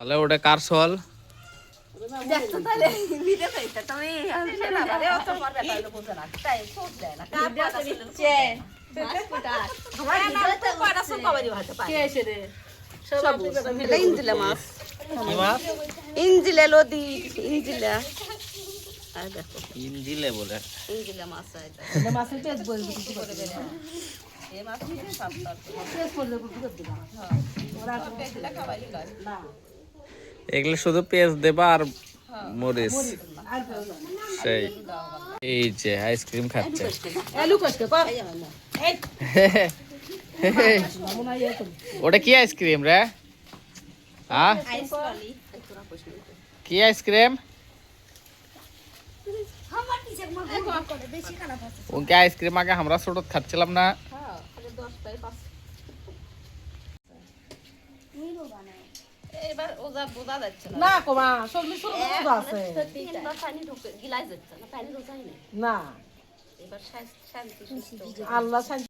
তাহলে ওটা কার সল? দেখতো তাহলে ভিডিও কইতা তুমি আমি না পারে অত করবে তাহলে বুঝো না তাই সোচ দেয় না কার পাতা দিচ্ছে মাছটা আমার ভিডিও তো কয়টা সব কবারই ভাতে পায় কে এসে রে সব মিলে ইঞ্জিলা মাছ কি মাছ? ইঞ্জিলা লদি ইঞ্জিলা আর দেখো ইঞ্জিলে বলে ইঞ্জিলা মাছ এটা এটা মাছের পেঁয়াজ বলবি কিছু করে দেবে এই মাছ খুব সাবধান পেঁয়াজ করলে কিছু করে দিবা ওরা পেঁয়াজটা খাওয়াই লয় না এগুলো শুধু পেঁয়াজ দেবা আর মরিচ। আর পেঁয়াজ না। সেই এই যে আইসক্রিম খাচ্ছে। আলু কষ্ট কর এই মনে হয় এত ওটা কি আইসক্রিম রে? হ্যাঁ আইস বলি তোরা কইছিস কি আইসক্রিম? আমার টিচার মা করে বেশি খারাপ আছে ওকে আইসক্রিম আগে আমরা ছোট খাচ্ছিলাম না? হ্যাঁ খালি 10 টাই 5 এবার ওজা বোঝা যাচ্ছে না না কমা সবজি ছোট ছোট আছে তিনবার পানি ঢুকে গিলাই যাচ্ছে না পানি ঢুকাই না না এবার শান্তি আল্লাহ শান্তি